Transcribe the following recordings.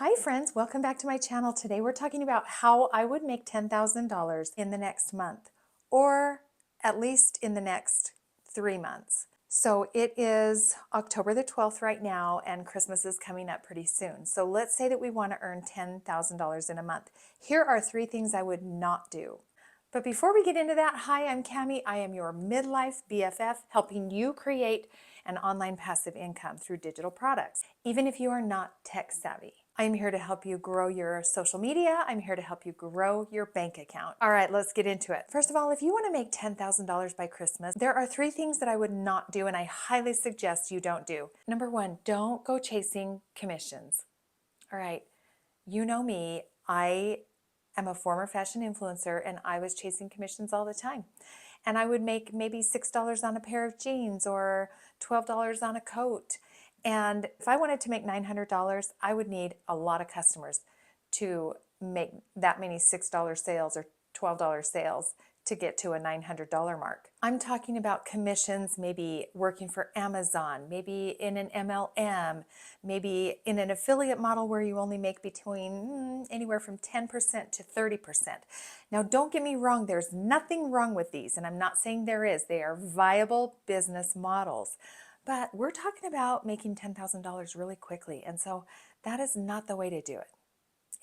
Hi friends, welcome back to my channel. Today we're talking about how I would make $10,000 in the next month, or at least in the next 3 months. So it is October the 12th right now, and Christmas is coming up pretty soon. So let's say that we want to earn $10,000 in a month. Here are 3 things I would not do. But before we get into that, hi, I'm Cami. I am your midlife BFF, helping you create an online passive income through digital products, even if you are not tech savvy. I'm here to help you grow your social media. I'm here to help you grow your bank account. All right, let's get into it. First of all, if you want to make $10,000 by Christmas, there are 3 things that I would not do, and I highly suggest you don't do. Number 1, don't go chasing commissions. All right, you know me, I am a former fashion influencer, and I was chasing commissions all the time. And I would make maybe $6 on a pair of jeans or $12 on a coat. And if I wanted to make $900, I would need a lot of customers to make that many $6 sales or $12 sales to get to a $900 mark. I'm talking about commissions, maybe working for Amazon, maybe in an MLM, maybe in an affiliate model where you only make between anywhere from 10% to 30%. Now, don't get me wrong, there's nothing wrong with these, and I'm not saying there is. They are viable business models. But we're talking about making $10,000 really quickly, and so that is not the way to do it,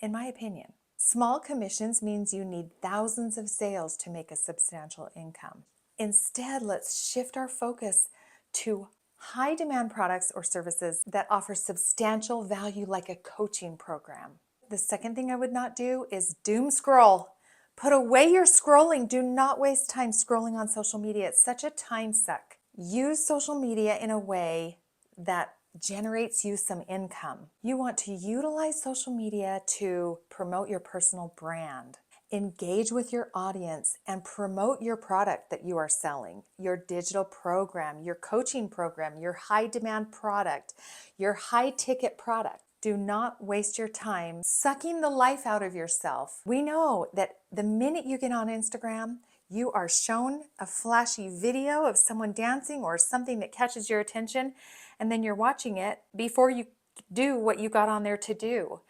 in my opinion. Small commissions means you need thousands of sales to make a substantial income. Instead, let's shift our focus to high demand products or services that offer substantial value, like a coaching program. The second thing I would not do is doom scroll. Put away your scrolling. Do not waste time scrolling on social media. It's such a time suck. Use social media in a way that generates you some income. You want to utilize social media to promote your personal brand, engage with your audience, and promote your product that you are selling, your digital program, your coaching program, your high demand product, your high ticket product. Do not waste your time sucking the life out of yourself. We know that the minute you get on Instagram, you are shown a flashy video of someone dancing or something that catches your attention, and then you're watching it before you do what you got on there to do.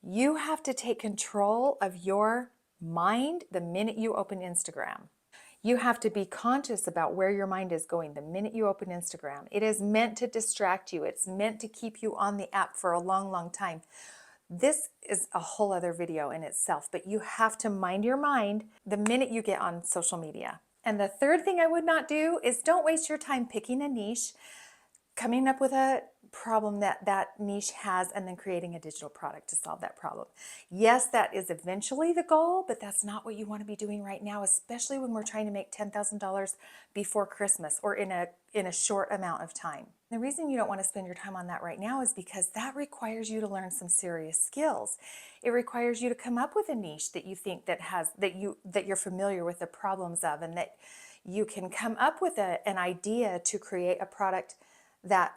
You have to take control of your mind the minute you open Instagram. You have to be conscious about where your mind is going the minute you open Instagram. It is meant to distract you. It's meant to keep you on the app for a long, long time. This is a whole other video in itself, but you have to mind your mind the minute you get on social media. And the third thing I would not do is don't waste your time picking a niche, coming up with a problem that niche has, and then creating a digital product to solve that problem. Yes, that is eventually the goal, but that's not what you want to be doing right now, especially when we're trying to make $10,000 before Christmas or in a short amount of time. The reason you don't want to spend your time on that right now is because that requires you to learn some serious skills. It requires you to come up with a niche that you think that you're familiar with the problems of, and that you can come up with an idea to create a product that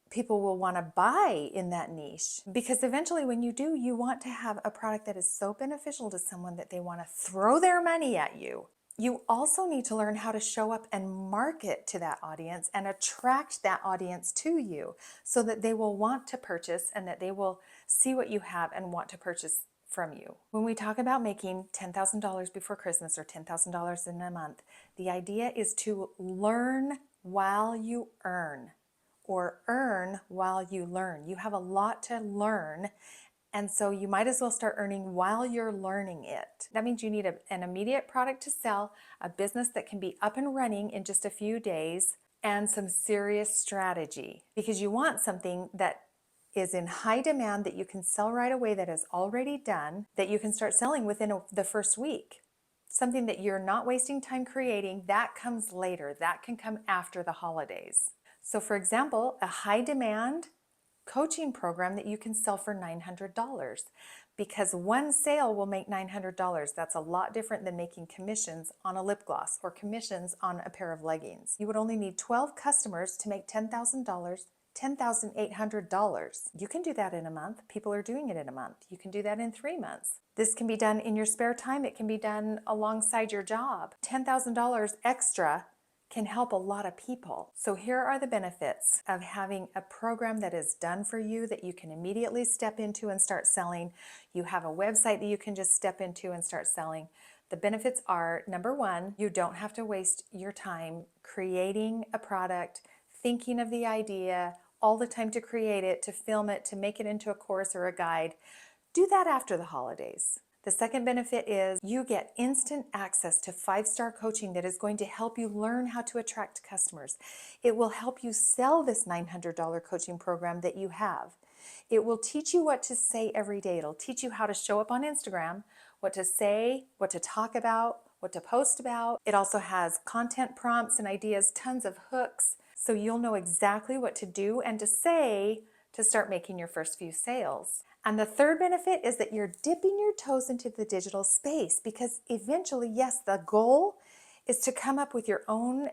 people will want to buy in that niche. Because eventually when you do, you want to have a product that is so beneficial to someone that they want to throw their money at you. You also need to learn how to show up and market to that audience and attract that audience to you so that they will want to purchase and that they will see what you have and want to purchase from you. When we talk about making $10,000 before Christmas or $10,000 in a month, the idea is to learn while you earn, or earn while you learn. You have a lot to learn, and so you might as well start earning while you're learning it. That means you need an immediate product to sell, a business that can be up and running in just a few days, and some serious strategy, because you want something that is in high demand, that you can sell right away, that is already done, that you can start selling within the first week. Something that you're not wasting time creating, that comes later. That can come after the holidays. So for example, a high demand coaching program that you can sell for $900, because one sale will make $900. That's a lot different than making commissions on a lip gloss or commissions on a pair of leggings. You would only need 12 customers to make $10,000, $10,800. You can do that in a month. People are doing it in a month. You can do that in 3 months. This can be done in your spare time. It can be done alongside your job. $10,000 extra can help a lot of people. So here are the benefits of having a program that is done for you that you can immediately step into and start selling. You have a website that you can just step into and start selling. The benefits are, number one, you don't have to waste your time creating a product, thinking of the idea, all the time to create it, to film it, to make it into a course or a guide. Do that after the holidays. The second benefit is you get instant access to 5-star coaching that is going to help you learn how to attract customers. It will help you sell this $900 coaching program that you have. It will teach you what to say every day. It'll teach you how to show up on Instagram, what to say, what to talk about, what to post about. It also has content prompts and ideas, tons of hooks, so you'll know exactly what to do and to say to start making your first few sales. And the third benefit is that you're dipping your toes into the digital space, because eventually, yes, the goal is to come up with your own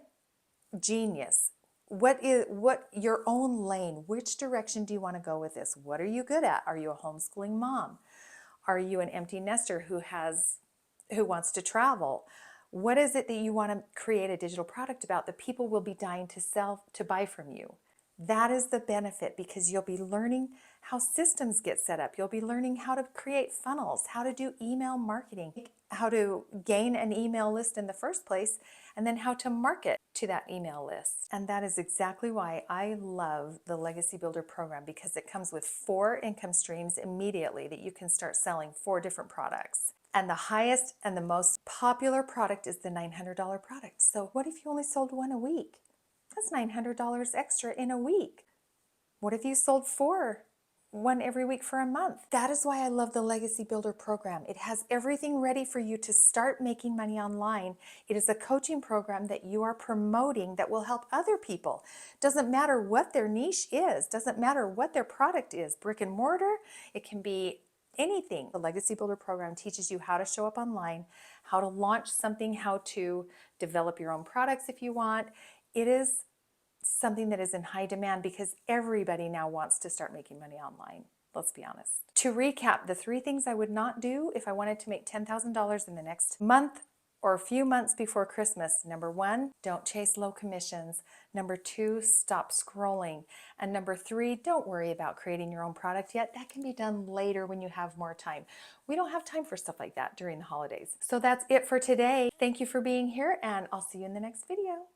genius. What your own lane? Which direction do you want to go with this? What are you good at? Are you a homeschooling mom? Are you an empty nester who wants to travel? What is it that you want to create a digital product about that people will be dying to buy from you? That is the benefit, because you'll be learning how systems get set up. You'll be learning how to create funnels, how to do email marketing, how to gain an email list in the first place, and then how to market to that email list. And that is exactly why I love the Legacy Builder program, because it comes with 4 income streams immediately that you can start selling 4 different products. And the highest and the most popular product is the $900 product. So what if you only sold 1 a week? That's $900 extra in a week. What if you sold 1 every week for a month? That is why I love the Legacy Builder program. It has everything ready for you to start making money online. It is a coaching program that you are promoting that will help other people. Doesn't matter what their niche is, doesn't matter what their product is, brick and mortar, it can be anything. The Legacy Builder program teaches you how to show up online, how to launch something, how to develop your own products if you want. It is something that is in high demand because everybody now wants to start making money online. Let's be honest. To recap, the 3 things I would not do if I wanted to make $10,000 in the next month or a few months before Christmas. Number 1, don't chase low commissions. Number 2, stop scrolling. And number 3, don't worry about creating your own product yet. That can be done later when you have more time. We don't have time for stuff like that during the holidays. So that's it for today. Thank you for being here, and I'll see you in the next video.